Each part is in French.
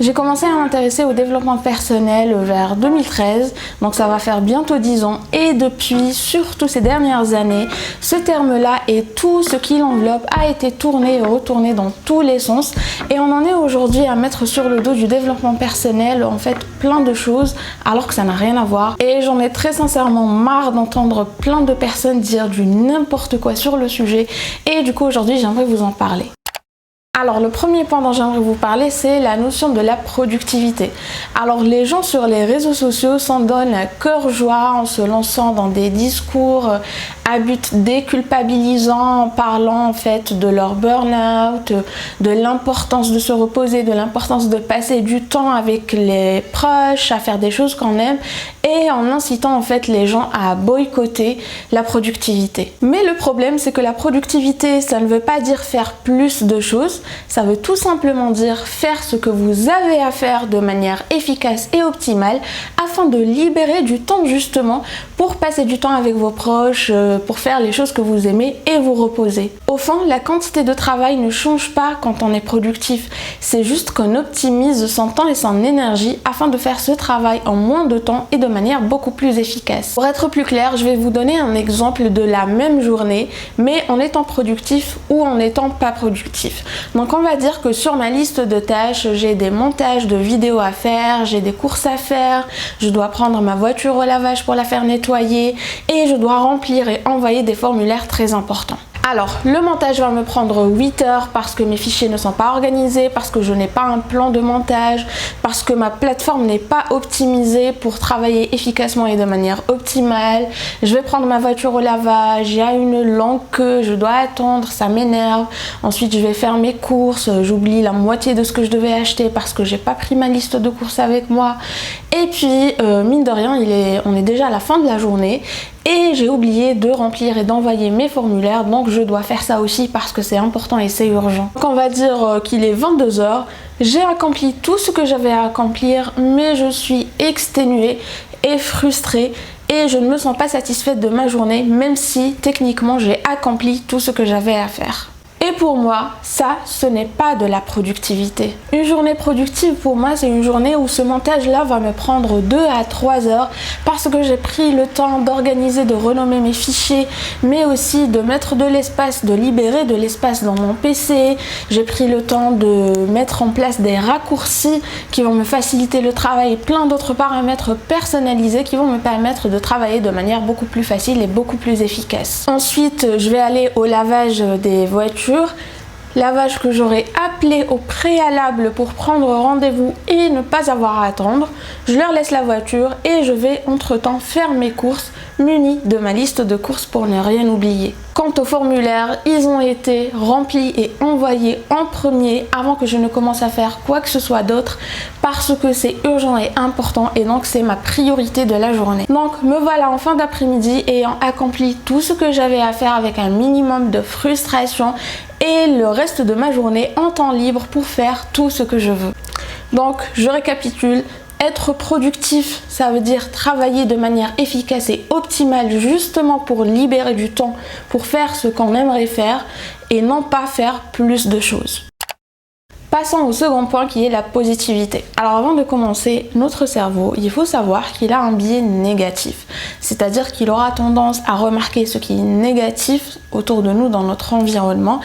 J'ai commencé à m'intéresser au développement personnel vers 2013, donc ça va faire bientôt 10 ans. Et depuis, surtout ces dernières années, ce terme-là et tout ce qui l'enveloppe a été tourné et retourné dans tous les sens. Et on en est aujourd'hui à mettre sur le dos du développement personnel en fait plein de choses alors que ça n'a rien à voir. Et j'en ai très sincèrement marre d'entendre plein de personnes dire du n'importe quoi sur le sujet. Et du coup aujourd'hui j'aimerais vous en parler. Alors le premier point dont j'aimerais vous parler, c'est la notion de la productivité. Alors les gens sur les réseaux sociaux s'en donnent à cœur joie en se lançant dans des discours à but déculpabilisant, en parlant en fait de leur burn-out, de l'importance de se reposer, de l'importance de passer du temps avec les proches, à faire des choses qu'on aime et en incitant en fait les gens à boycotter la productivité. Mais le problème, c'est que la productivité, ça ne veut pas dire faire plus de choses. Ça veut tout simplement dire faire ce que vous avez à faire de manière efficace et optimale afin de libérer du temps justement pour passer du temps avec vos proches, pour faire les choses que vous aimez et vous reposer. Au fond, la quantité de travail ne change pas quand on est productif. C'est juste qu'on optimise son temps et son énergie afin de faire ce travail en moins de temps et de manière beaucoup plus efficace. Pour être plus clair, je vais vous donner un exemple de la même journée, mais en étant productif ou en n'étant pas productif. Donc on va dire que sur ma liste de tâches, j'ai des montages de vidéos à faire, j'ai des courses à faire, je dois prendre ma voiture au lavage pour la faire nettoyer et je dois remplir et envoyer des formulaires très importants. Alors, le montage va me prendre 8 heures parce que mes fichiers ne sont pas organisés, parce que je n'ai pas un plan de montage, parce que ma plateforme n'est pas optimisée pour travailler efficacement et de manière optimale. Je vais prendre ma voiture au lavage, il y a une longue queue, je dois attendre, ça m'énerve. Ensuite, je vais faire mes courses, j'oublie la moitié de ce que je devais acheter parce que j'ai pas pris ma liste de courses avec moi. Et puis, mine de rien, on est déjà à la fin de la journée. Et j'ai oublié de remplir et d'envoyer mes formulaires, donc je dois faire ça aussi parce que c'est important et c'est urgent. Donc on va dire qu'il est 22 h, j'ai accompli tout ce que j'avais à accomplir, mais je suis exténuée et frustrée et je ne me sens pas satisfaite de ma journée, même si techniquement j'ai accompli tout ce que j'avais à faire. Et pour moi, ça, ce n'est pas de la productivité. Une journée productive, pour moi, c'est une journée où ce montage-là va me prendre 2 à 3 heures parce que j'ai pris le temps d'organiser, de renommer mes fichiers, mais aussi de mettre de l'espace, de libérer de l'espace dans mon PC. J'ai pris le temps de mettre en place des raccourcis qui vont me faciliter le travail et plein d'autres paramètres personnalisés qui vont me permettre de travailler de manière beaucoup plus facile et beaucoup plus efficace. Ensuite, je vais aller au lavage des voitures. Lavage que j'aurais appelé au préalable pour prendre rendez-vous et ne pas avoir à attendre. Je leur laisse la voiture et je vais entre-temps faire mes courses munis de ma liste de courses pour ne rien oublier. Quant aux formulaires, ils ont été remplis et envoyés en premier avant que je ne commence à faire quoi que ce soit d'autre parce que c'est urgent et important et donc c'est ma priorité de la journée. Donc me voilà en fin d'après-midi ayant accompli tout ce que j'avais à faire avec un minimum de frustration et le reste de ma journée en temps libre pour faire tout ce que je veux. Donc je récapitule. Être productif, ça veut dire travailler de manière efficace et optimale justement pour libérer du temps, pour faire ce qu'on aimerait faire et non pas faire plus de choses. Passons au second point qui est la positivité. Alors avant de commencer, notre cerveau, il faut savoir qu'il a un biais négatif. C'est-à-dire qu'il aura tendance à remarquer ce qui est négatif autour de nous dans notre environnement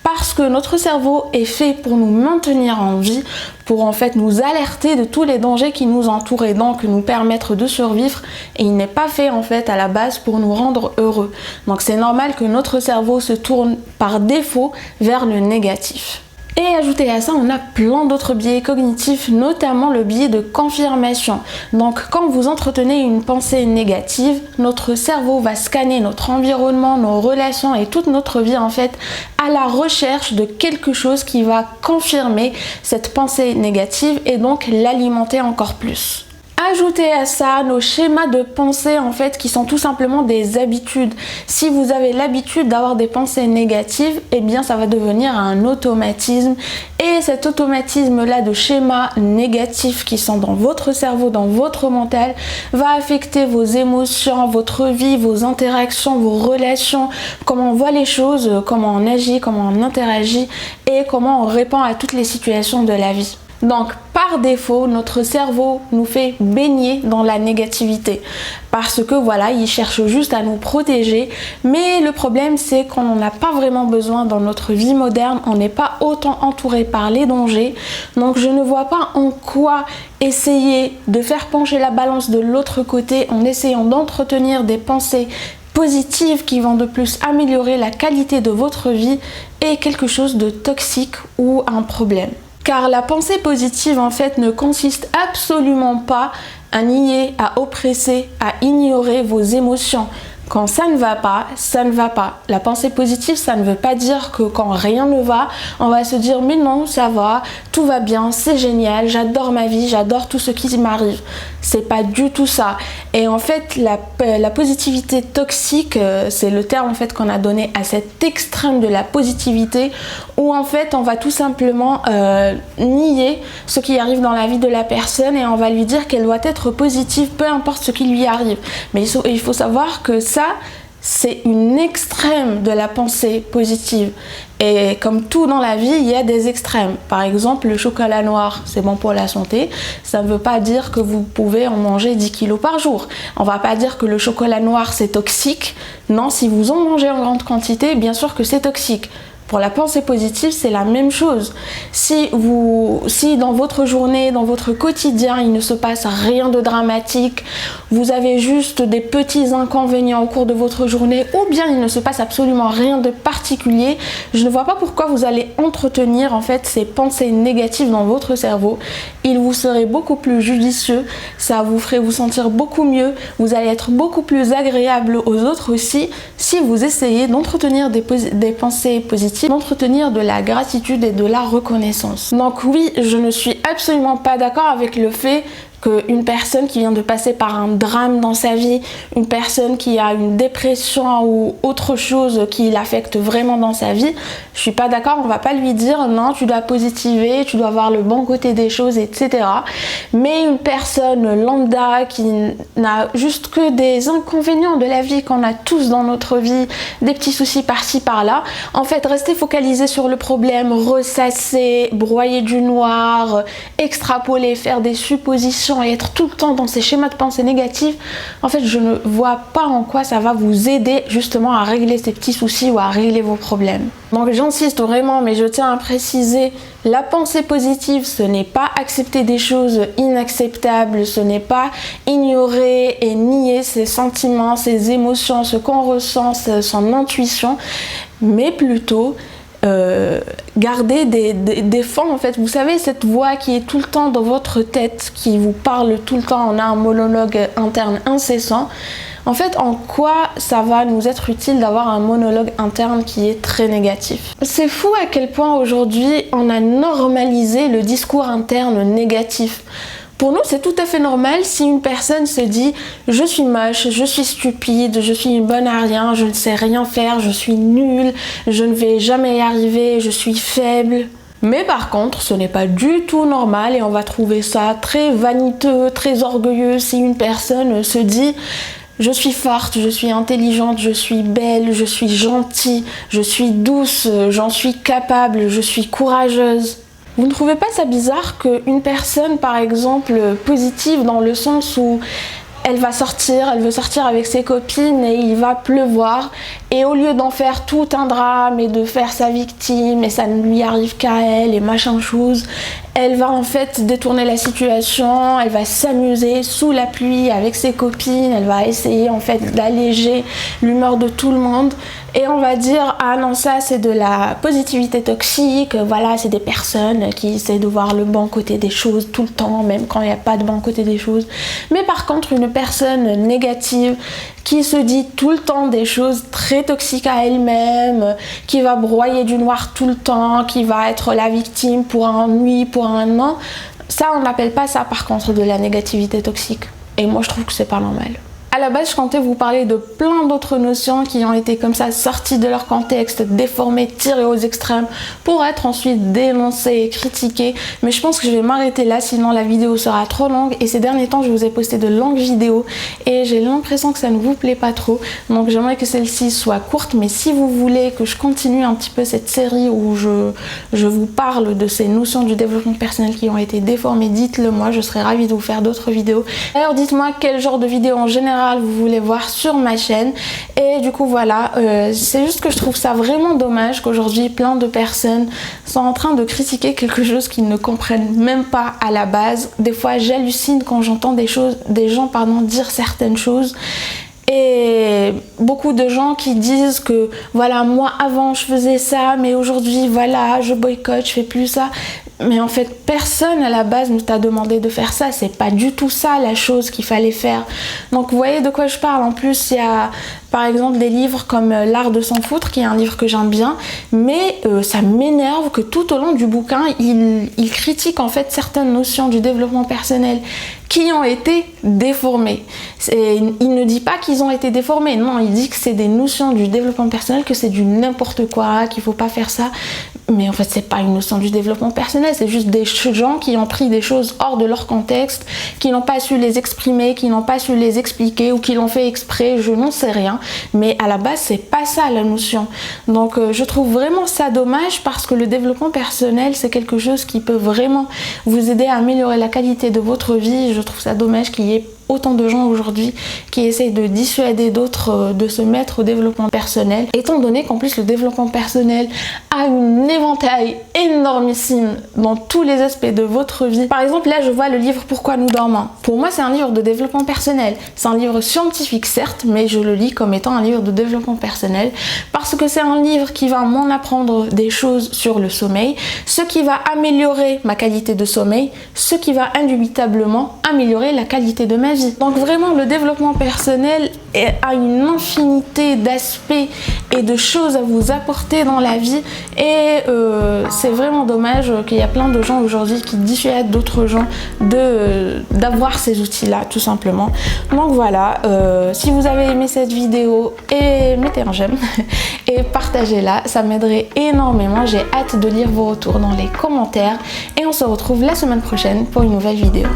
parce que notre cerveau est fait pour nous maintenir en vie, pour en fait nous alerter de tous les dangers qui nous entourent et donc nous permettre de survivre et il n'est pas fait en fait à la base pour nous rendre heureux. Donc c'est normal que notre cerveau se tourne par défaut vers le négatif. Et ajouté à ça, on a plein d'autres biais cognitifs, notamment le biais de confirmation. Donc quand vous entretenez une pensée négative, notre cerveau va scanner notre environnement, nos relations et toute notre vie en fait à la recherche de quelque chose qui va confirmer cette pensée négative et donc l'alimenter encore plus. Ajoutez à ça nos schémas de pensée en fait qui sont tout simplement des habitudes. Si vous avez l'habitude d'avoir des pensées négatives, eh bien ça va devenir un automatisme et cet automatisme là de schémas négatifs qui sont dans votre cerveau, dans votre mental, va affecter vos émotions, votre vie, vos interactions, vos relations, comment on voit les choses, comment on agit, comment on interagit et comment on répond à toutes les situations de la vie. Donc par défaut, notre cerveau nous fait baigner dans la négativité parce que voilà, il cherche juste à nous protéger. Mais le problème, c'est qu'on n'en a pas vraiment besoin dans notre vie moderne. On n'est pas autant entouré par les dangers. Donc je ne vois pas en quoi essayer de faire pencher la balance de l'autre côté en essayant d'entretenir des pensées positives qui vont de plus améliorer la qualité de votre vie est quelque chose de toxique ou un problème. Car la pensée positive en fait ne consiste absolument pas à nier, à oppresser, à ignorer vos émotions. Quand ça ne va pas, ça ne va pas. La pensée positive, ça ne veut pas dire que quand rien ne va, on va se dire mais non, ça va, tout va bien, c'est génial, j'adore ma vie, j'adore tout ce qui m'arrive. C'est pas du tout ça. Et en fait, la positivité toxique, c'est le terme en fait qu'on a donné à cet extrême de la positivité où en fait on va tout simplement nier ce qui arrive dans la vie de la personne et on va lui dire qu'elle doit être positive peu importe ce qui lui arrive. Mais il faut savoir que ça, c'est une extrême de la pensée positive. Et comme tout dans la vie, il y a des extrêmes. Par exemple, le chocolat noir, c'est bon pour la santé. Ça ne veut pas dire que vous pouvez en manger 10 kilos par jour. On ne va pas dire que le chocolat noir, c'est toxique. Non, si vous en mangez en grande quantité, bien sûr que c'est toxique. Pour la pensée positive, c'est la même chose. Si dans votre journée, dans votre quotidien, il ne se passe rien de dramatique, vous avez juste des petits inconvénients au cours de votre journée, ou bien il ne se passe absolument rien de particulier, je ne vois pas pourquoi vous allez entretenir en fait ces pensées négatives dans votre cerveau. Il vous serait beaucoup plus judicieux, ça vous ferait vous sentir beaucoup mieux, vous allez être beaucoup plus agréable aux autres aussi si vous essayez d'entretenir des pensées positives, d'entretenir de la gratitude et de la reconnaissance. Donc oui, je ne suis absolument pas d'accord avec le fait qu'une personne qui vient de passer par un drame dans sa vie, une personne qui a une dépression ou autre chose qui l'affecte vraiment dans sa vie, je suis pas d'accord, on va pas lui dire non, tu dois positiver, tu dois voir le bon côté des choses, etc. Mais une personne lambda qui n'a juste que des inconvénients de la vie qu'on a tous dans notre vie, des petits soucis par-ci par-là, en fait rester focalisé sur le problème, ressasser, broyer du noir, extrapoler, faire des suppositions et être tout le temps dans ces schémas de pensée négatifs, en fait je ne vois pas en quoi ça va vous aider justement à régler ces petits soucis ou à régler vos problèmes. Donc j'insiste vraiment, mais je tiens à préciser, la pensée positive, ce n'est pas accepter des choses inacceptables, ce n'est pas ignorer et nier ses sentiments, ses émotions, ce qu'on ressent, son intuition, mais plutôt garder des fonds en fait. Vous savez, cette voix qui est tout le temps dans votre tête, qui vous parle tout le temps, on a un monologue interne incessant. En fait, en quoi ça va nous être utile d'avoir un monologue interne qui est très négatif? C'est fou à quel point aujourd'hui on a normalisé le discours interne négatif. Pour nous, c'est tout à fait normal si une personne se dit « je suis moche, je suis stupide, je suis une bonne à rien, je ne sais rien faire, je suis nulle, je ne vais jamais y arriver, je suis faible ». Mais par contre, ce n'est pas du tout normal et on va trouver ça très vaniteux, très orgueilleux si une personne se dit « je suis forte, je suis intelligente, je suis belle, je suis gentille, je suis douce, j'en suis capable, je suis courageuse ». Vous ne trouvez pas ça bizarre qu'une personne, par exemple, positive dans le sens où elle veut sortir avec ses copines et il va pleuvoir et au lieu d'en faire tout un drame et de faire sa victime et ça ne lui arrive qu'à elle et machin chose, elle va en fait détourner la situation, elle va s'amuser sous la pluie avec ses copines, elle va essayer en fait d'alléger l'humeur de tout le monde et on va dire ah non ça c'est de la positivité toxique, voilà c'est des personnes qui essaient de voir le bon côté des choses tout le temps même quand il n'y a pas de bon côté des choses. Mais par contre une personne négative qui se dit tout le temps des choses très toxiques à elle-même, qui va broyer du noir tout le temps, qui va être la victime pour un oui, pour un an, ça on n'appelle pas ça par contre de la négativité toxique. Et moi je trouve que c'est pas normal. À la base, je comptais vous parler de plein d'autres notions qui ont été comme ça sorties de leur contexte, déformées, tirées aux extrêmes pour être ensuite dénoncées et critiquées. Mais je pense que je vais m'arrêter là, sinon la vidéo sera trop longue. Et ces derniers temps, je vous ai posté de longues vidéos et j'ai l'impression que ça ne vous plaît pas trop. Donc j'aimerais que celle-ci soit courte. Mais si vous voulez que je continue un petit peu cette série où je vous parle de ces notions du développement personnel qui ont été déformées, dites-le moi, je serais ravie de vous faire d'autres vidéos. D'ailleurs, dites-moi quel genre de vidéo en général vous voulez voir sur ma chaîne. Et du coup voilà, c'est juste que je trouve ça vraiment dommage qu'aujourd'hui plein de personnes sont en train de critiquer quelque chose qu'ils ne comprennent même pas à la base. Des fois j'hallucine quand j'entends des gens dire certaines choses. Et beaucoup de gens qui disent que voilà, moi avant je faisais ça, mais aujourd'hui voilà, je boycotte, je fais plus ça. Mais en fait, personne à la base ne t'a demandé de faire ça. C'est pas du tout ça la chose qu'il fallait faire. Donc vous voyez de quoi je parle. En plus, il y a par exemple des livres comme L'art de s'en foutre, qui est un livre que j'aime bien. Mais ça m'énerve que tout au long du bouquin, il critique en fait certaines notions du développement personnel qui ont été déformées. Il ne dit pas qu'ils ont été déformés. Non, il dit que c'est des notions du développement personnel, que c'est du n'importe quoi, qu'il faut pas faire ça. Mais en fait, c'est pas une notion du développement personnel, c'est juste des gens qui ont pris des choses hors de leur contexte, qui n'ont pas su les exprimer, qui n'ont pas su les expliquer ou qui l'ont fait exprès, je n'en sais rien. Mais à la base, c'est pas ça la notion. Donc, je trouve vraiment ça dommage parce que le développement personnel, c'est quelque chose qui peut vraiment vous aider à améliorer la qualité de votre vie. Je trouve ça dommage qu'il y ait autant de gens aujourd'hui qui essayent de dissuader d'autres de se mettre au développement personnel, étant donné qu'en plus le développement personnel a un éventail énormissime dans tous les aspects de votre vie. Par exemple, là je vois le livre Pourquoi nous dormons. Pour moi c'est un livre de développement personnel. C'est un livre scientifique certes, mais je le lis comme étant un livre de développement personnel parce que c'est un livre qui va m'en apprendre des choses sur le sommeil, ce qui va améliorer ma qualité de sommeil, ce qui va indubitablement améliorer la qualité de ma vie. Donc vraiment le développement personnel a une infinité d'aspects et de choses à vous apporter dans la vie et c'est vraiment dommage qu'il y a plein de gens aujourd'hui qui dissuadent d'autres gens d'avoir ces outils là tout simplement. Donc voilà, si vous avez aimé cette vidéo, mettez un j'aime et partagez-la, ça m'aiderait énormément. J'ai hâte de lire vos retours dans les commentaires et on se retrouve la semaine prochaine pour une nouvelle vidéo.